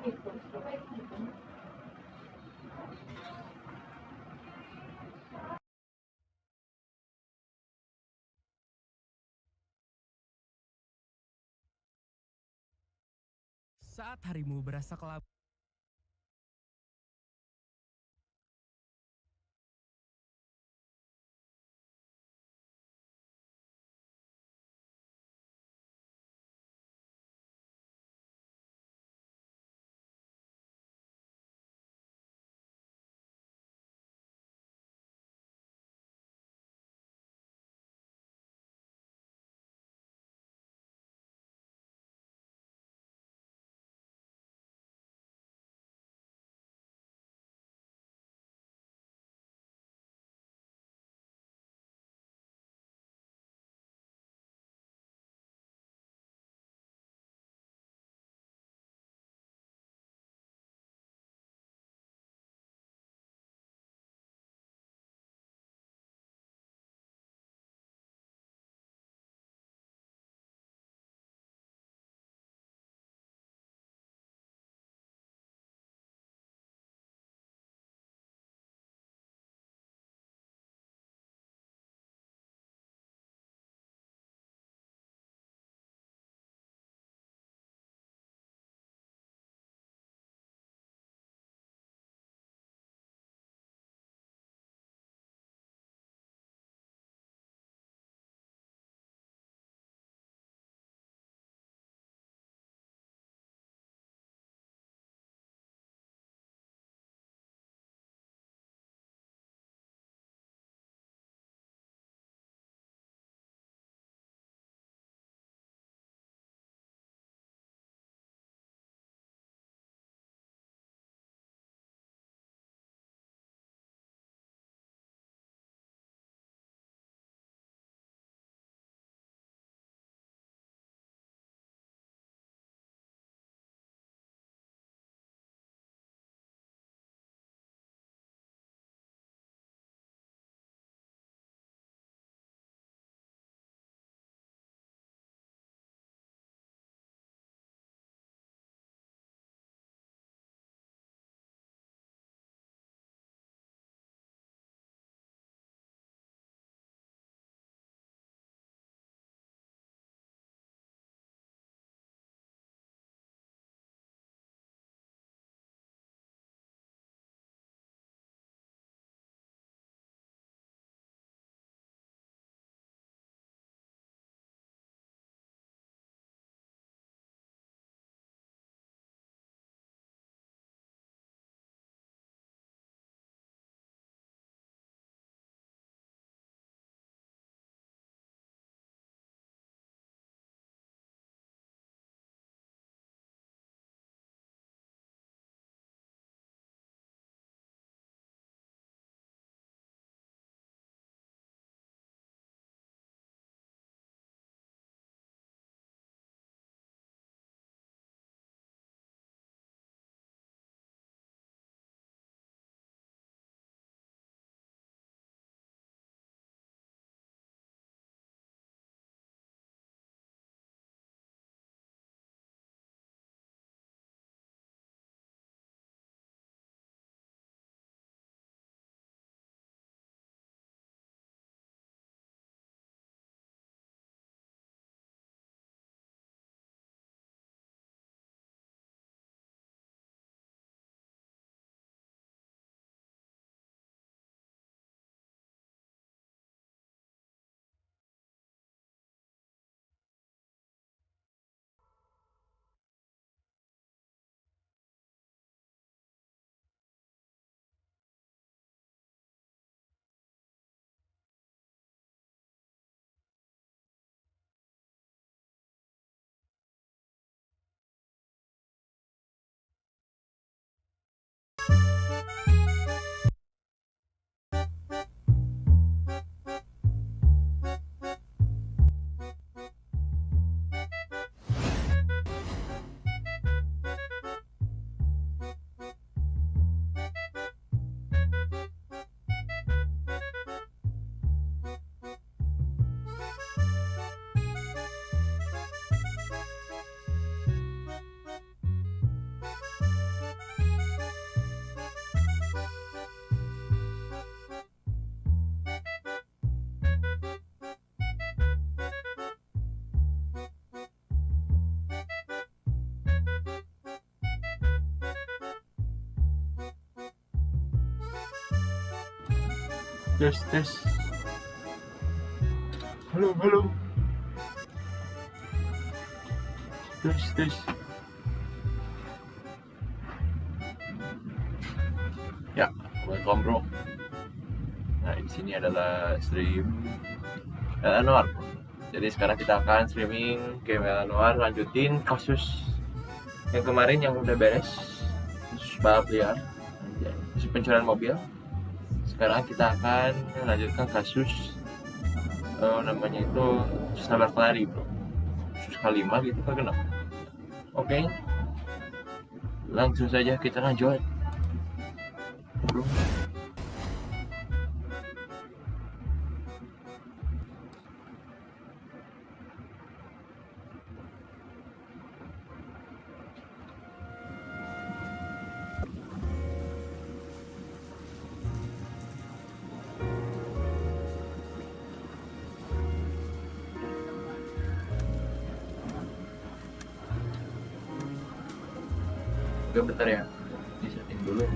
Saat harimu berasa kelam tes. Halo. Tes. Ya, welcome bro. Nah, di sini adalah stream Noire. Jadi sekarang kita akan streaming game Noire, lanjutin kasus yang kemarin yang udah beres, kasus balap liar, kasus pencurian mobil. Sekarang kita akan melanjutkan kasus namanya itu nabrak lari bro, kasus K5 gitu kan genap. Oke, langsung saja kita lanjut bro. Oke, bentar ya, di setting dulu.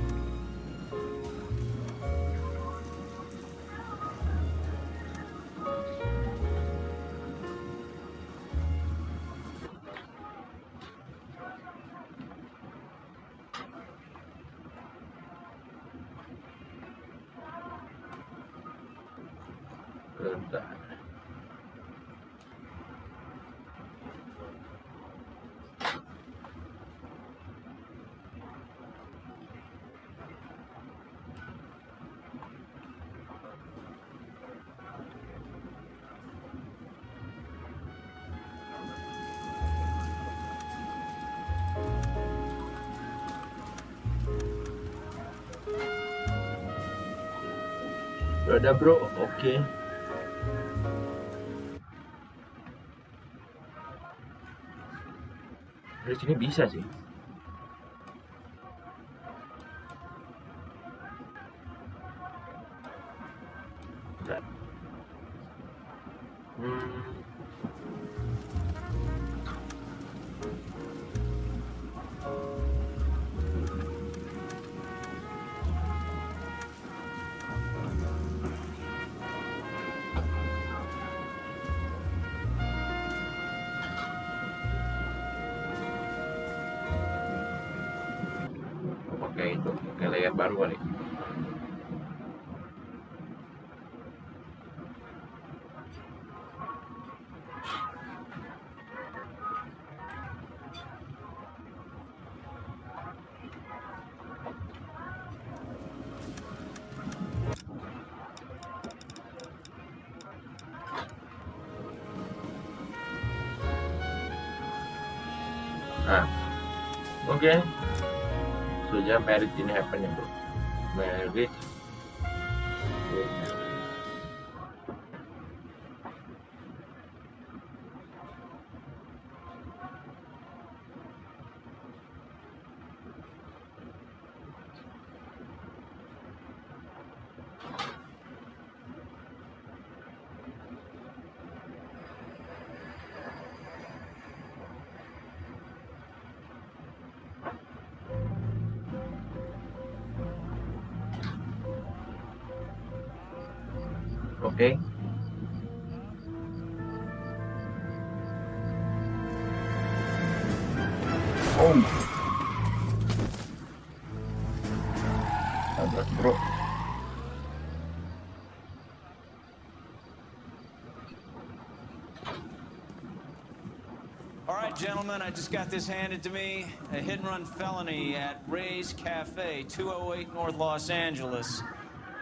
Bentar. Udah bro, oke. Dari sini bisa sih. Bentar. Pakai itu, pakai layar baru kali. Nah, oke. Sudah marriage ini happen ya bro. Marriage. Oke. Tabrak bro. All right, gentlemen, I just got this handed to me. A hit-and-run felony at Ray's Cafe, 208 North Los Angeles.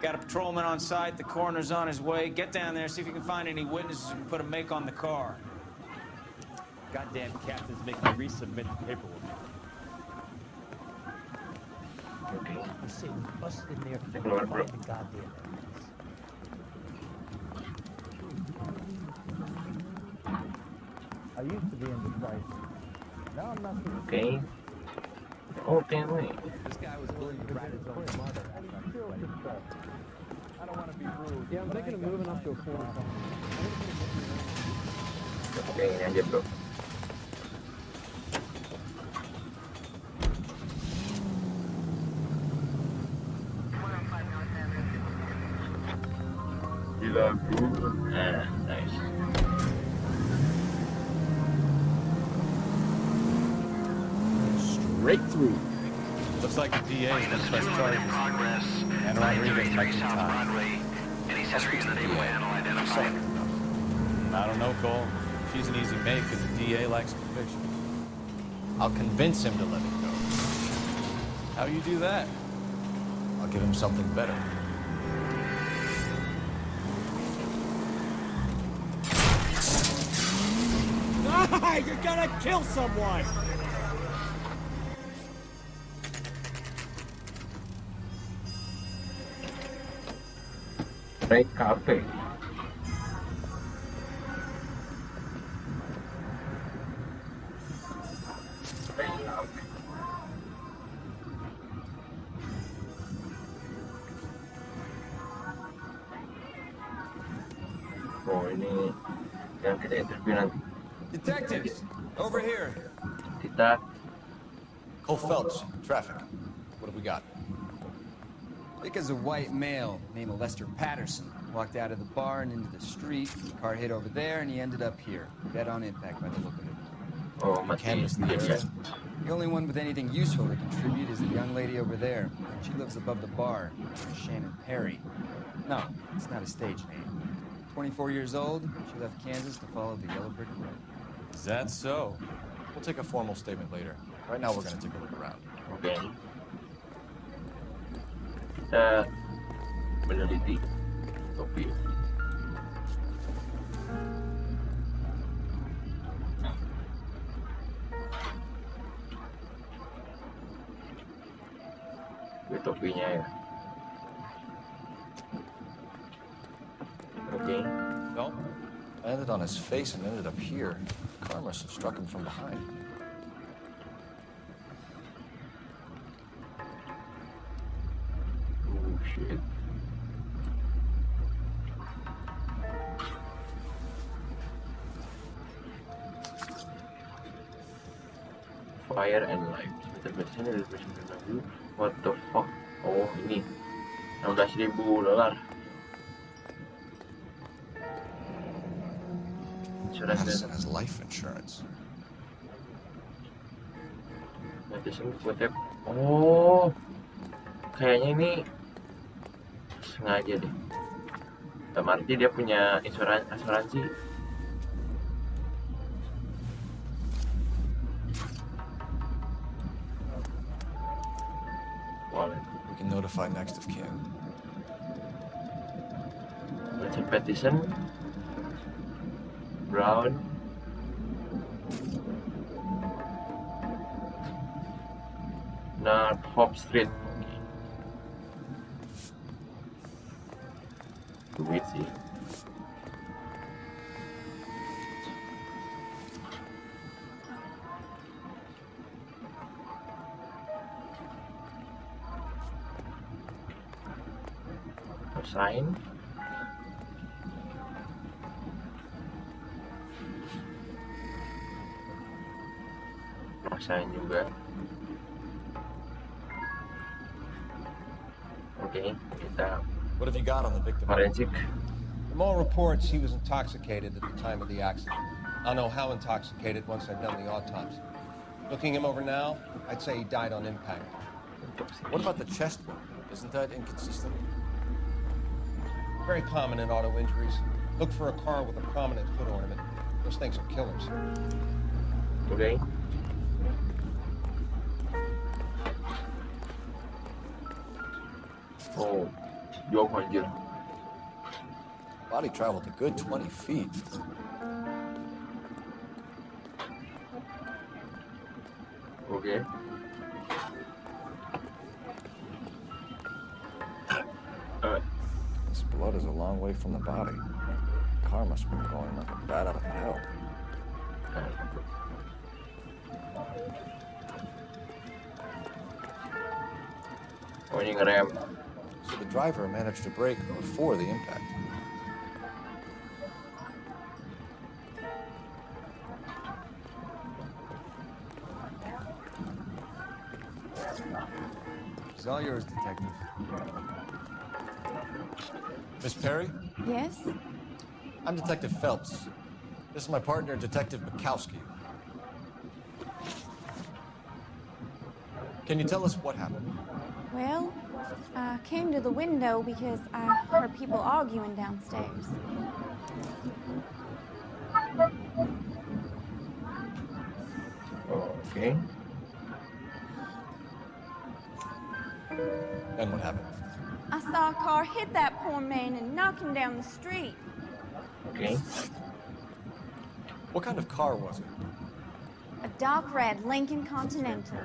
Got a patrolman on site. The coroner's on his way. Get down there, see if you can find any witnesses who can put a make on the car. Goddamn captain's making me resubmit the paperwork. Oke. I say we bust in there Kita keluar bro. find the goddamn evidence. I used to be indecisive. Now I'm not so Oke. Oke wait. This guy was willing to rat his own mother after I still quit. suspect. I don't want to be rude. Yeah, I'm thinking of moving up to a 4 Oke, ini aja bro. gila bro. Nah, nice. Straight through. Looks like the DA is going to press charges. And Rodriguez might be time. I'll speak to the DA. I don't know, Cole. She's an easy make because the DA lacks conviction. I'll convince him to let it go. How you do that? I'll give him something better. Ah, you're gonna kill someone! Break cafe. Oh, ini yang kita interview nanti. Detectives, over here. Kita Cole Phelps, traffic. What have we got? Because a white male named Lester Patterson walked out of the bar and into the street. The car hit over there, and he ended up here, dead on impact by the look of it. oh mati. Canvas the Iya. area. The only one with anything useful to contribute is the young lady over there. She lives above the bar, Shannon Perry. No, it's not a stage name. 24 years old, she left Kansas to follow the yellow brick road. Is that so? We'll take a formal statement later. Right now, we're going to take a look around. Oke. Kita meneliti topi. Ini topinya ya. Oke. No? Landed on his face and ended up here. Car must have struck him from behind. Oh shit. Fire and light. Sebentar dari dulu. What the fuck? Oh ini $16.000. Madison has life insurance. Madison buat oh kayaknya ini sengaja deh. Arti dia punya asuransi. Wallet. We can notify next of kin. Richard Pattinson, Brown, North Hop Street. Duit sih. Sign. Sign juga. Oke, kita What have you got on the victim? forensik. From all reports, he was intoxicated at the time of the accident. I'll know how intoxicated once I've done the autopsy. Looking him over now, I'd say he died on impact. What about the chest wound? Isn't that inconsistent? Very common in auto injuries. Look for a car with a prominent hood ornament. Those things are killers. Oke. Oh, jauh anjir. Body traveled a good 20 feet. Oke. This blood is a long way from the body. Car must have been going like a bat out of hell. Oh, ini ngerem. So the driver managed to brake before the impact. It's all yours, Detective. Miss Perry, Yes? I'm Detective Phelps. This is my partner, Detective Bukowski. Can you tell us what happened? Well, I came to the window because I heard people arguing downstairs. Okay. And what happened? I saw a car hit that poor man and knock him down the street. Okay. What kind of car was it? A dark red Lincoln Continental.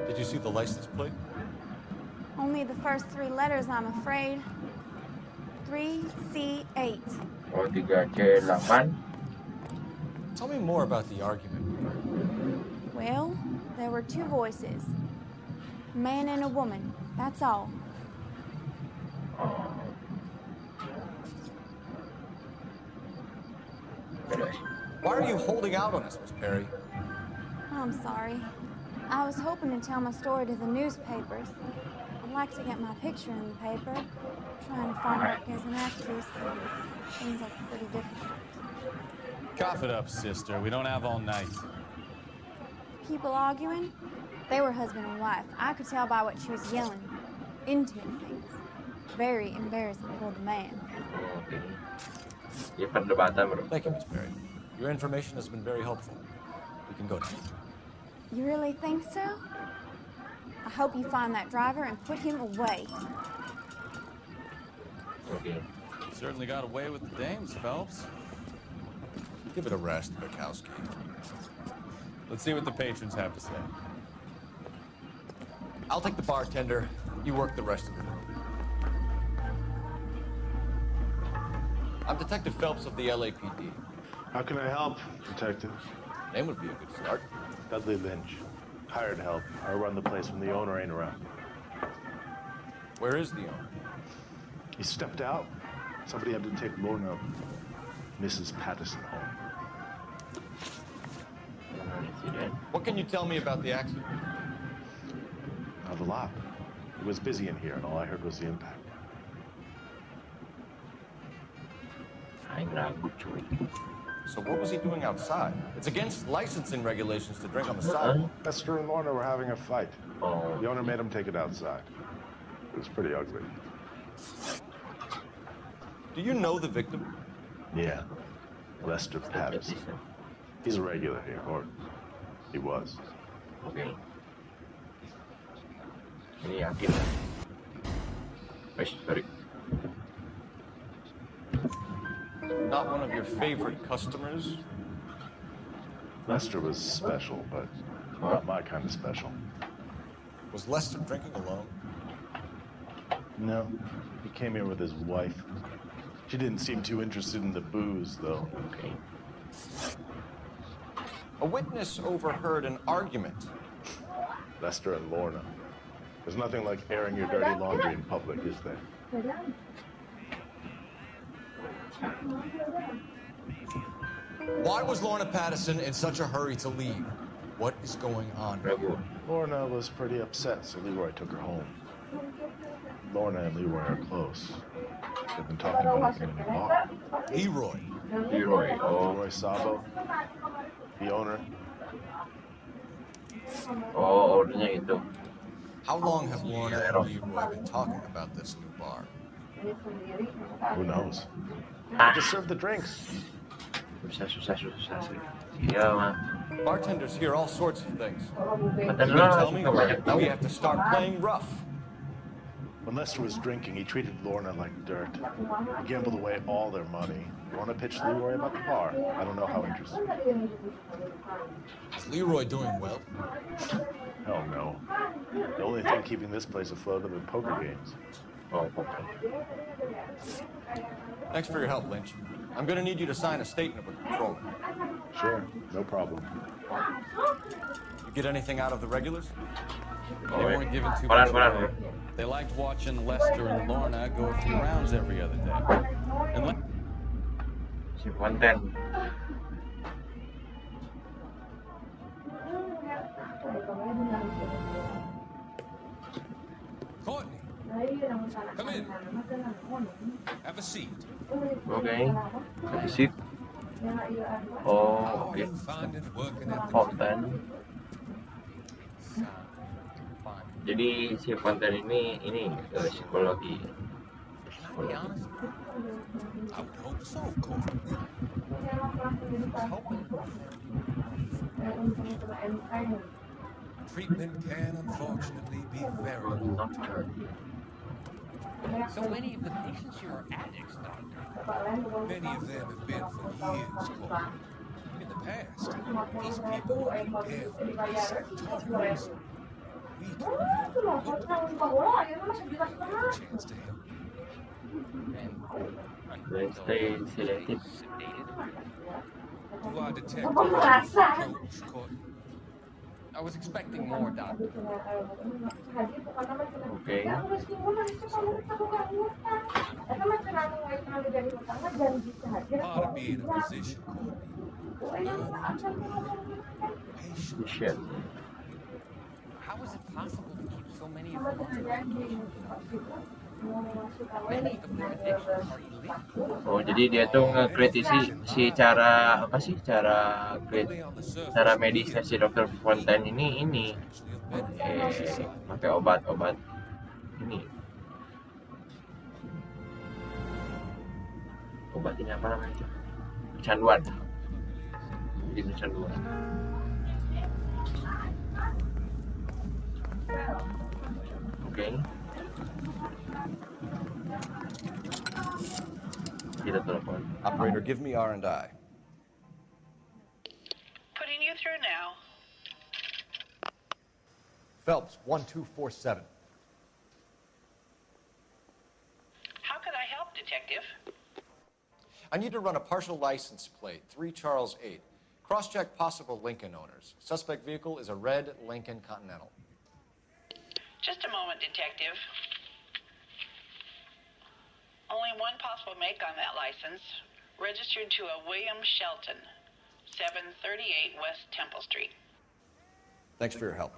Did you see the license plate? Only the first 3 letters, I'm afraid. 3C8. Oh, 3C8. Tell me more about the argument. Well, there were 2 voices. A man and a woman, that's all. Why are you holding out on us, Miss Perry? I'm sorry. I was hoping to tell my story to the newspapers. I'd like to get my picture in the paper. Trying to find work as an actress, and things are pretty difficult. Cough it up, sister. We don't have all night. People arguing? They were husband and wife. I could tell by what she was yelling into things. Very embarrassing for the man. Okay. Ya perdebatan, bro. Thank you, Miss Perry. Your information has been very helpful. We can go now. You really think so? I hope you find that driver and put him away. Okay. Certainly got away with the dames, Phelps. Give it a rest, Bukowski. Let's see what the patrons have to say. I'll take the bartender. You work the rest of the room. I'm Detective Phelps of the LAPD. How can I help, Detective? Name would be a good start. Dudley Lynch. Hired help. I run the place when the owner ain't around. Where is the owner? He stepped out. Somebody had to take Lorna, Mrs. Patterson, home. What can you tell me about the accident? Not a lot. It was busy in here, and all I heard was the impact. So what was he doing outside? It's against licensing regulations to drink on the side. Lester and Lorna were having a fight. Oh. The owner made him take it outside. It was pretty ugly. Do you know the victim? Yeah. Lester Patterson. He's a regular here, or he was. Okay. Ini yakin. Sorry. Not one of your favorite customers? Lester was special, but not my kind of special. Was Lester drinking alone? No. He came here with his wife. She didn't seem too interested in the booze, though. Okay. A witness overheard an argument. Lester and Lorna. There's nothing like airing your dirty laundry in public, is there? Why was Lorna Patterson in such a hurry to leave? What is going on? Lorna was pretty upset, so Leroy took her home. Lorna and Leroy are close. They've been talking about opening a bar. Leroy. Leroy. Oh. Leroy Sabo, the owner. Oh, ownernya itu. How long have Lorna and Leroy been talking about this new bar? Who knows? I just serve the drinks. Susah. Iya, mah. Bartenders hear all sorts of things. But You gonna tell me now we have to start playing rough? When Lester was drinking, he treated Lorna like dirt. He gambled away all their money. Lorna pitched Leroy about the bar. I don't know how interested. Is Leroy doing well? Hell no. The only thing keeping this place afloat are the poker games. Oh, okay. Thanks for your help, Lynch. I'm gonna need you to sign a statement with patrol. Sure, no problem. You get anything out of the regulars? They weren't giving too much away. They liked watching Lester and Lorna go a few rounds every other day. And Si konten. Courtney, Have a seat. Oke, habis itu. Oh, oke. Fonten. Jadi si Fonten ini psikologi. I would hope so, Cole. Treatment can unfortunately be very long-term. So many of the patients here are addicts, Doctor. Many of them have been for years, Cole. In the past, these people have been dead sanitariums. We can a chance to help. Stay sedated. To our detective, Coach Court. I was expecting more, Doctor. Oke. Part of being in a position, Patient. How is it possible to keep so many of them on? Many of their addictions are illegal. Oh, jadi dia tuh ngekritisi si cara apa sih cara medisnya si Dokter Fontaine ini pakai obat-obat ini. Obat ini apa namanya? Kecanduan. Jadi kecanduan. Oke. Kita telepon. Operator, give me R&I. Putting you through now. Phelps, 1247. How could I help, Detective? I need to run a partial license plate, 3 Charles 8. Cross-check possible Lincoln owners. Suspect vehicle is a red Lincoln Continental. Just a moment, Detective. Only one possible make on that license. Registered to a William Shelton, 738 West Temple Street. Thanks for your help.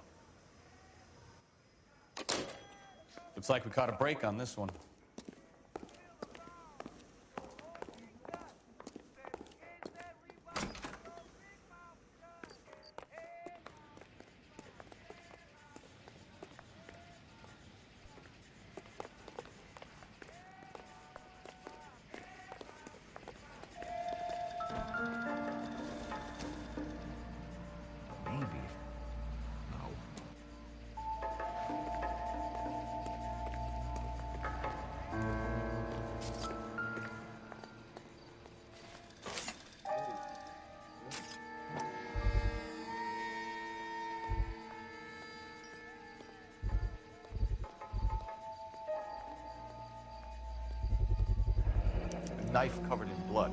Looks like we caught a break on this one. Knife covered in blood.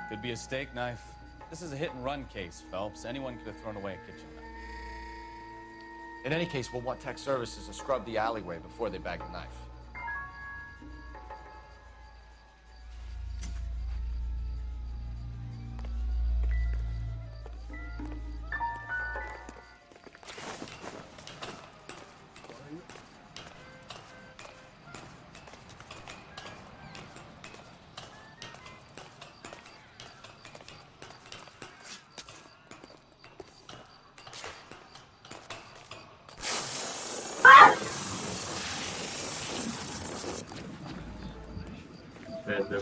Could be a steak knife. This is a hit-and-run case, Phelps. Anyone could have thrown away a kitchen knife. In any case, we'll want tech services to scrub the alleyway before they bag the knife.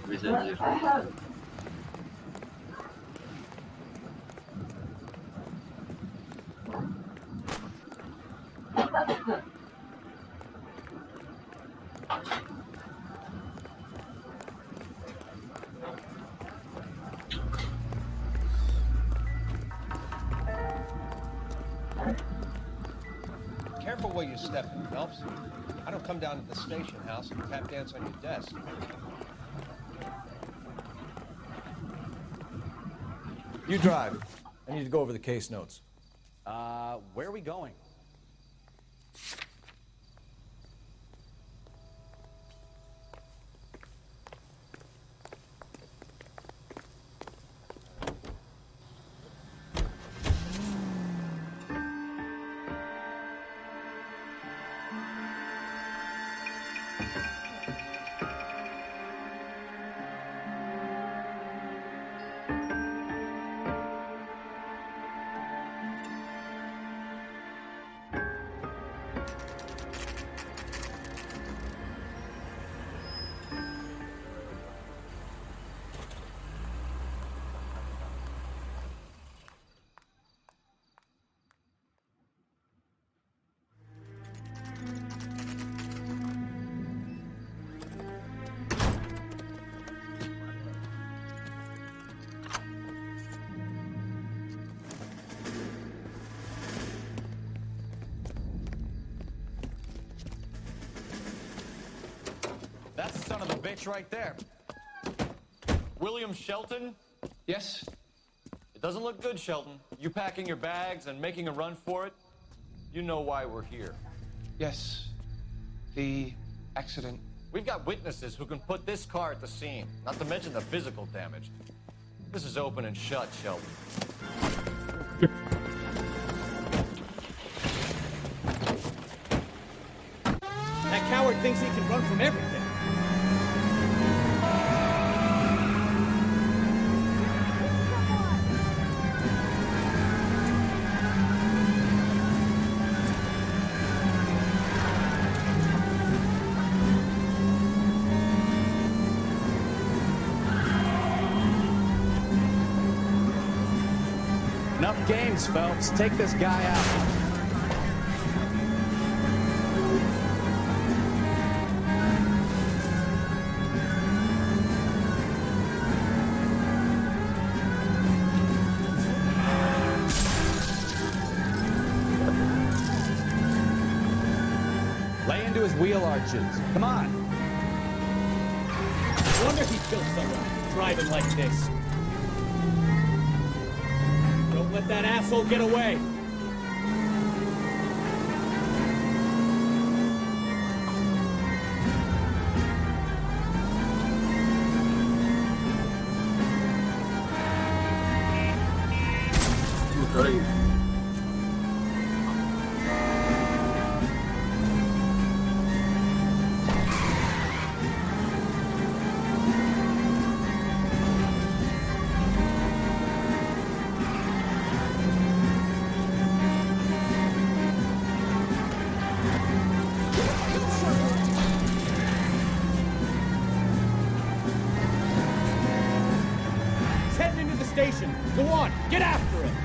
Bisa anjir. Careful where you step, Phelps. I don't come down to the station house and tap dance on your desk. You drive. I need to go over the case notes. Where are we going? bitch right there. William Shelton? Yes? It doesn't look good, Shelton. You packing your bags and making a run for it? You know why we're here. Yes. The accident. We've got witnesses who can put this car at the scene, not to mention the physical damage. This is open and shut, Shelton. That coward thinks he can run from everything. Enough games, Phelps. Take this guy out. Lay into his wheel arches. Come on. No wonder he killed someone driving like this. Don't let that asshole get away. He's heading into the station. Go on, get after him.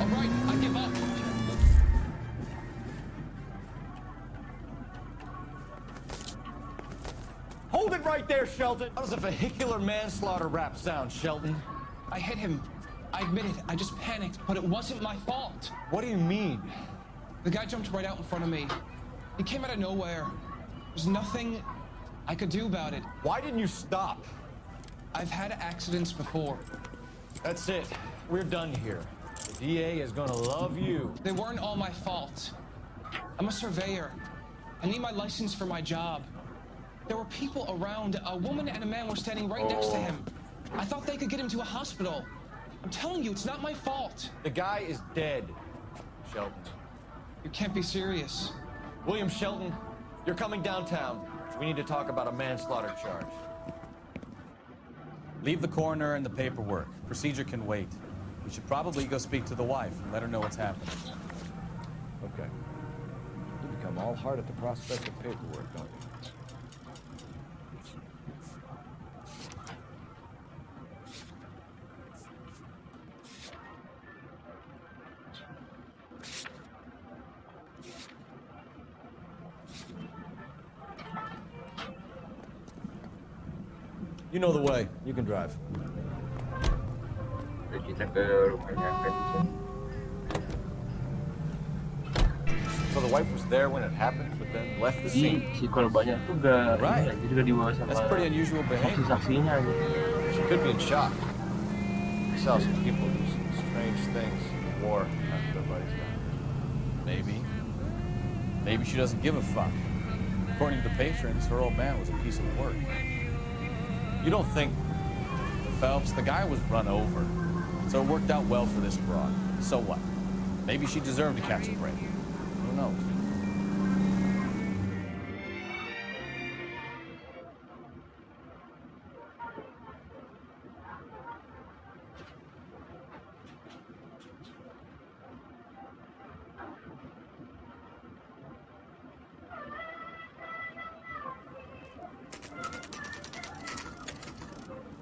All right, I give up. Hold it right there, Shelton! How does a vehicular manslaughter rap sound, Shelton? I hit him. I admit it. I just panicked, but it wasn't my fault. What do you mean? The guy jumped right out in front of me. He came out of nowhere. There's nothing I could do about it. Why didn't you stop? I've had accidents before. That's it. We're done here. The DA is gonna love you. They weren't all my fault. I'm a surveyor. I need my license for my job. There were people around. A woman and a man were standing right next to him. I thought they could get him to a hospital. I'm telling you, it's not my fault. The guy is dead, Shelton. You can't be serious. William Shelton, you're coming downtown. We need to talk about a manslaughter charge. Leave the coroner and the paperwork. Procedure can wait. We should probably go speak to the wife and let her know what's happening. Okay. You become all hard at the prospect of paperwork, don't you? You know the way. You can drive. Kita ke rumahnya Ferguson. So the wife was there when it happened, but then left the scene? Si korbannya tuh gak, Right. jadi gak dibawa sama That's pretty unusual behavior. saksi-saksinya. She could be in shock. I saw some people do some strange things in the war after their buddies died. Maybe she doesn't give a fuck. According to the patrons, her old man was a piece of work. You don't think... Phelps, the guy was run over. So it worked out well for this broad. So what? Maybe she deserved to catch a break. Who knows?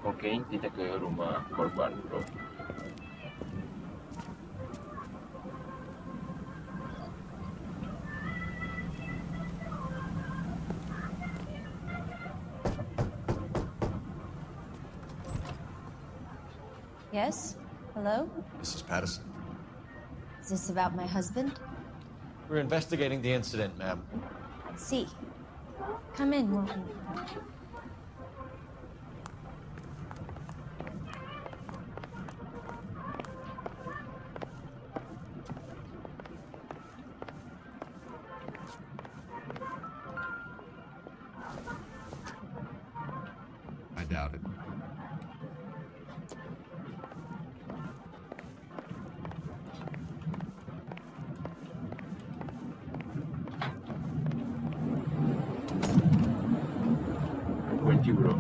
Oke, kita ke rumah korban, bro. Yes? Hello? This is Patterson. Is this about my husband? We're investigating the incident, ma'am. I see. Come in, won't you? lucu bro.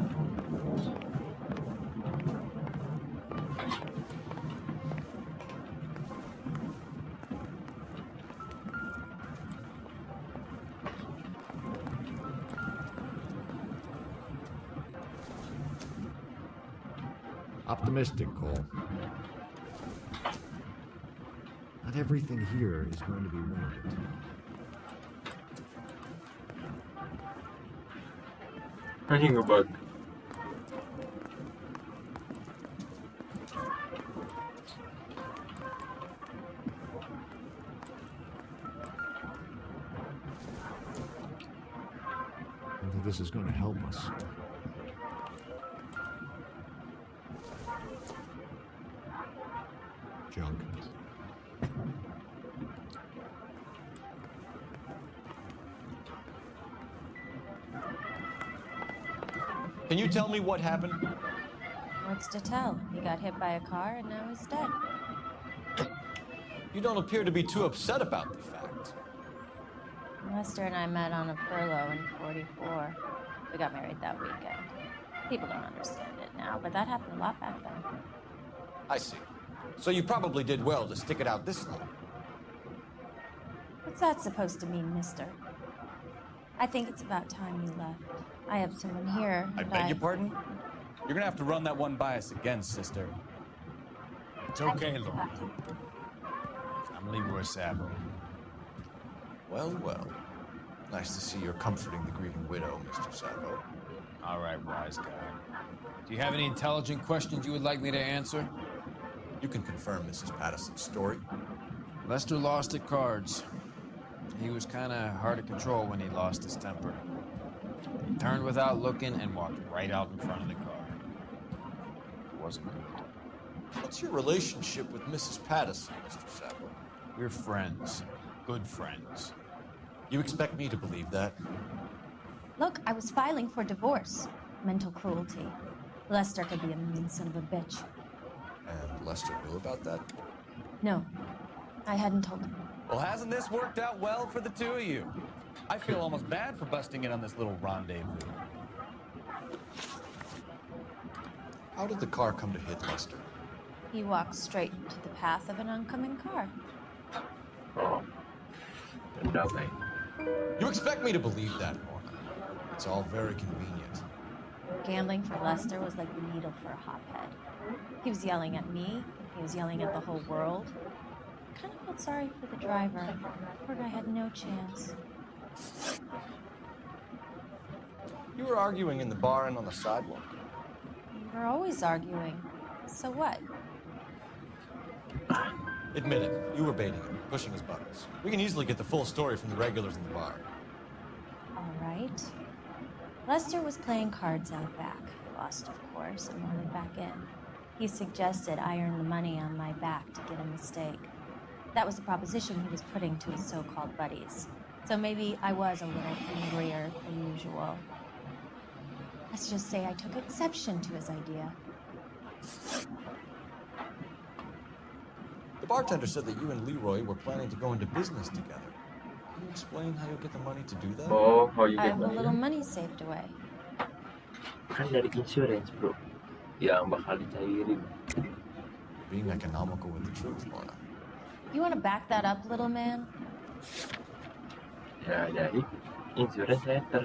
Optimistic, Cole. Not everything here is going to be rented. Anjing ngebug. Whether this is going to help us. Junk. Can you tell me what happened? What's to tell? He got hit by a car and now he's dead. You don't appear to be too upset about the fact. Lester and I met on a furlough in '44. We got married that weekend. People don't understand it now, but that happened a lot back then. I see. So you probably did well to stick it out this long. What's that supposed to mean, mister? I think it's about time you left. I have someone here. I beg your pardon? You're gonna have to run that one by us again, sister. It's okay, Laura. I'm Leroy Sabo. Well, well. Nice to see you're comforting the grieving widow, Mr. Sabo. All right, wise guy. Do you have any intelligent questions you would like me to answer? You can confirm Mrs. Patterson's story. Lester lost at cards. He was kind of hard to control when he lost his temper. He turned without looking and walked right out in front of the car. It wasn't good. What's your relationship with Mrs. Patterson, Mr. Sabo? We're friends. Good friends. You expect me to believe that? Look, I was filing for divorce. Mental cruelty. Lester could be a mean son of a bitch. And Lester knew about that? No, I hadn't told him. Well, hasn't this worked out well for the two of you? I feel almost bad for busting in on this little rendezvous. How did the car come to hit Lester? He walked straight into the path of an oncoming car. Oh. Damai. You expect me to believe that, Lorna? It's all very convenient. Gambling for Lester was like the needle for a hotbed. He was yelling at me. He was yelling at the whole world. I kind of felt sorry for the driver. Poor guy had no chance. You were arguing in the bar and on the sidewalk. We're always arguing. So what? Admit it, you were baiting him, pushing his buttons. We can easily get the full story from the regulars in the bar. All right. Lester was playing cards out back. Lost, of course, and wanted back in. He suggested I earn the money on my back to get a mistake. That was the proposition he was putting to his so-called buddies. So maybe I was a little angrier than usual. Let's just say I took exception to his idea. The bartender said that you and Leroy were planning to go into business together. Can you explain how you'll get the money to do that? Oh, how you I get have a money? little money saved away. Kan dari insurance, bro. Yang bakal dicairin. Being economical with the truth, Lorna. You want to back that up, little man? Ya, jadi insurance letter.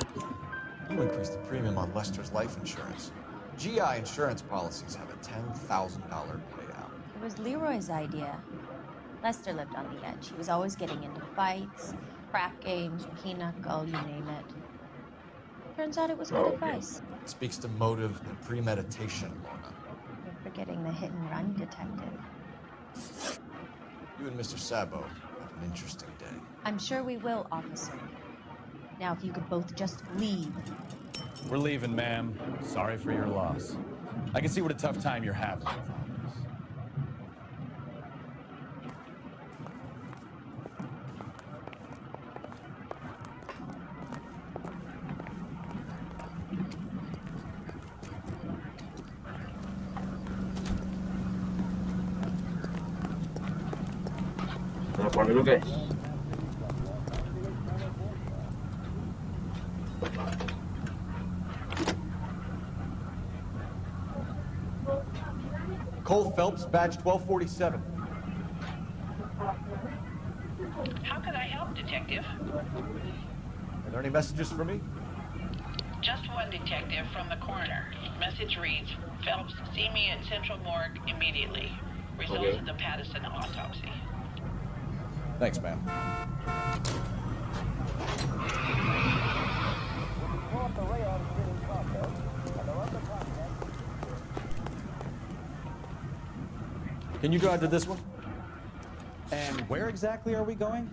You increased the premium on Lester's life insurance. GI insurance policies have a $10,000 payout. It was Leroy's idea. Lester lived on the edge. He was always getting into fights, crack games, pinochle, you name it. Turns out it was good advice. It speaks to motive and premeditation, Lorna. You're forgetting the hit-and-run detective. You and Mr. Sabo had an interesting day. I'm sure we will, officer. Now, if you could both just leave. We're leaving, ma'am. Sorry for your loss. I can see what a tough time you're having with all this. Telepon dulu, guys. Phelps, badge 1247. How could I help, Detective? Are there any messages for me? Just one, Detective, from the coroner. Message reads, Phelps, see me at Central Morgue immediately. Results of the Patterson autopsy. Thanks, ma'am. Can you drive to this one? And where exactly are we going?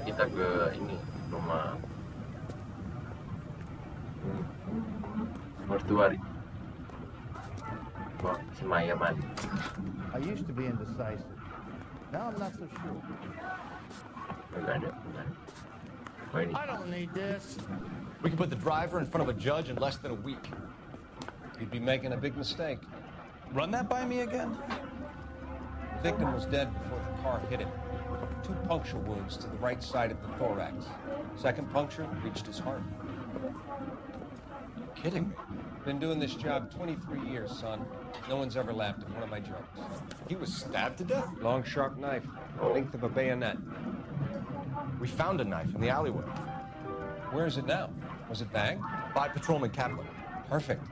Kita ke ini rumah mertuari. Wah, semayaman. I used to be indecisive. Now I'm not so sure. Enggak ada. Oh, ini. I don't need this. We can put the driver in front of a judge in less than a week. You'd be making a big mistake. Run that by me again? The victim was dead before the car hit him. 2 puncture wounds to the right side of the thorax. Second puncture reached his heart. You're kidding me. Been doing this job 23 years, son. No one's ever laughed at one of my jokes. He was stabbed to death? Long, sharp knife, length of a bayonet. We found a knife in the alleyway. Where is it now? Was it bagged? By Patrolman Kaplan. Perfect.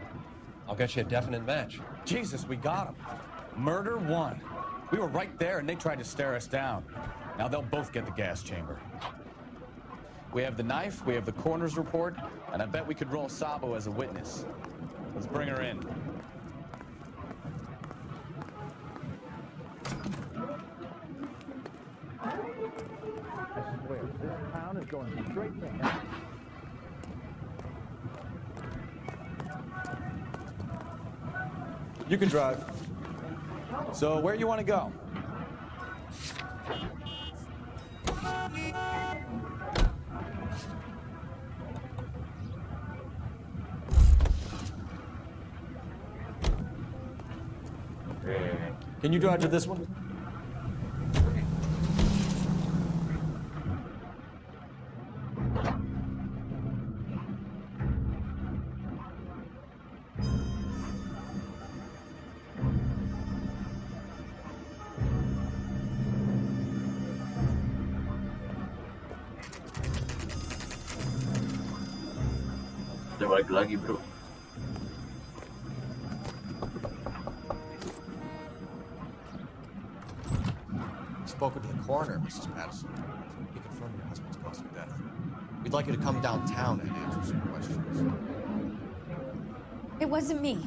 I'll get you a definite match. Jesus, we got him. Murder 1. We were right there and they tried to stare us down. Now they'll both get the gas chamber. We have the knife, we have the coroner's report, and I bet we could roll Sabo as a witness. Let's bring her in. I swear, this town is going straight to hell. You can drive. So where you want to go? Can you drive to this one? Kita balik lagi, bro. Spoken to the coroner, Mrs. Patterson. He confirmed your husband's cause of death. We'd like you to come downtown and answer some questions. It wasn't me.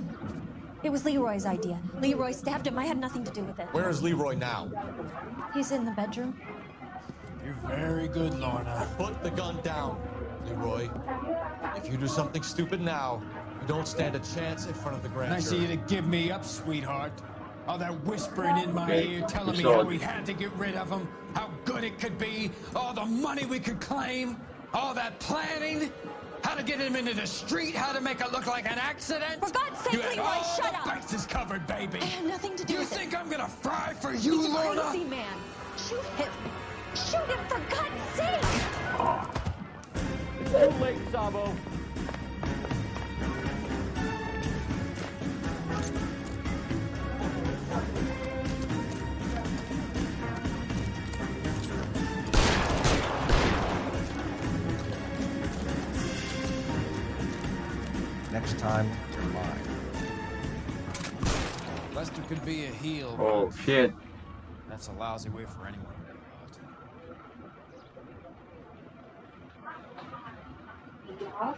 It was Leroy's idea. Leroy stabbed him. I had nothing to do with it. Where is Leroy now? He's in the bedroom. You're very good, Lorna. Put the gun down, Leroy. If you do something stupid now, you don't stand a chance in front of the grand Nice of jury. you to give me up, sweetheart. All that whispering in my ear, telling me So- how we had to get rid of him, how good it could be, all the money we could claim, all that planning, how to get him into the street, how to make it look like an accident. For God's sake, You had Leroy, all shut the up. bases covered, baby. I had nothing to do You with think it. I'm gonna fry for you, He's a Lorna? crazy man. Shoot him. Shoot him, for God's sake. It's too late, Sabo. Next time, you're mine. Lester could be a heel. but Oh shit. That's a lousy way for anyone to get out.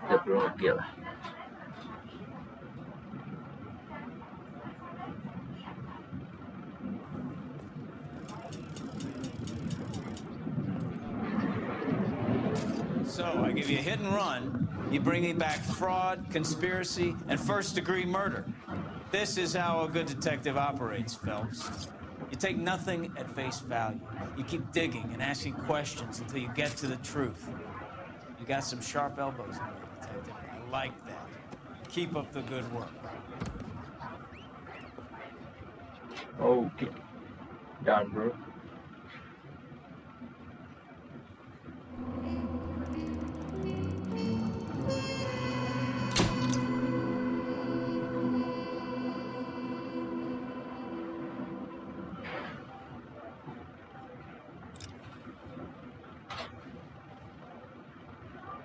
Dia belum oke lah. So, I give you a hit and run, you bring me back fraud, conspiracy, and first-degree murder. This is how a good detective operates, Phelps. You take nothing at face value. You keep digging and asking questions until you get to the truth. You got some sharp elbows in you, detective. I like that. Keep up the good work. Oke. Jangan, bro.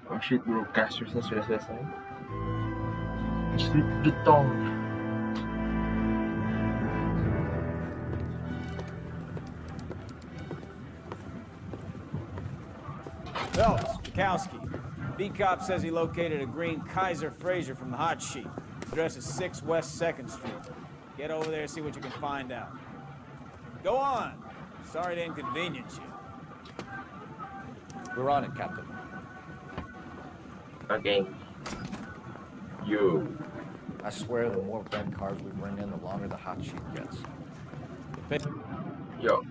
Oh shit bro, kasusnya sudah selesai. Istri ditong. Phelps, Bukowski. B-Cop says he located a green Kaiser Fraser from the hot sheet. Address is 6 West 2nd Street. Get over there and see what you can find out. Go on. Sorry to inconvenience you. We're on it, Captain. Okay. Yo. I swear the more red cars we bring in, the longer the hot sheet gets. Yo.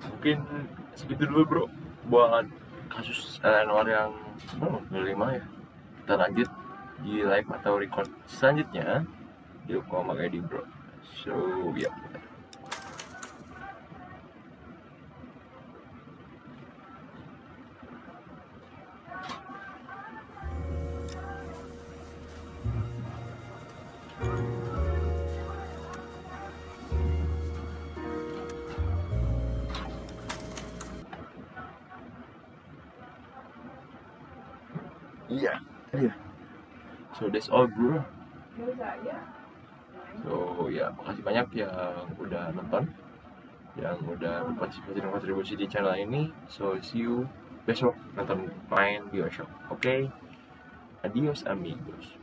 Mungkin segitu dulu bro buat kasus Noire yang kelima ya. Kita lanjut di live atau record selanjutnya di UKAUMAK bro. So ya. Iya. So that's all bro. So ya makasih banyak yang udah nonton, yang udah berpartisipasi dan kontribusi di channel ini. So see you besok nonton main bioshop. Oke. Adios amigos.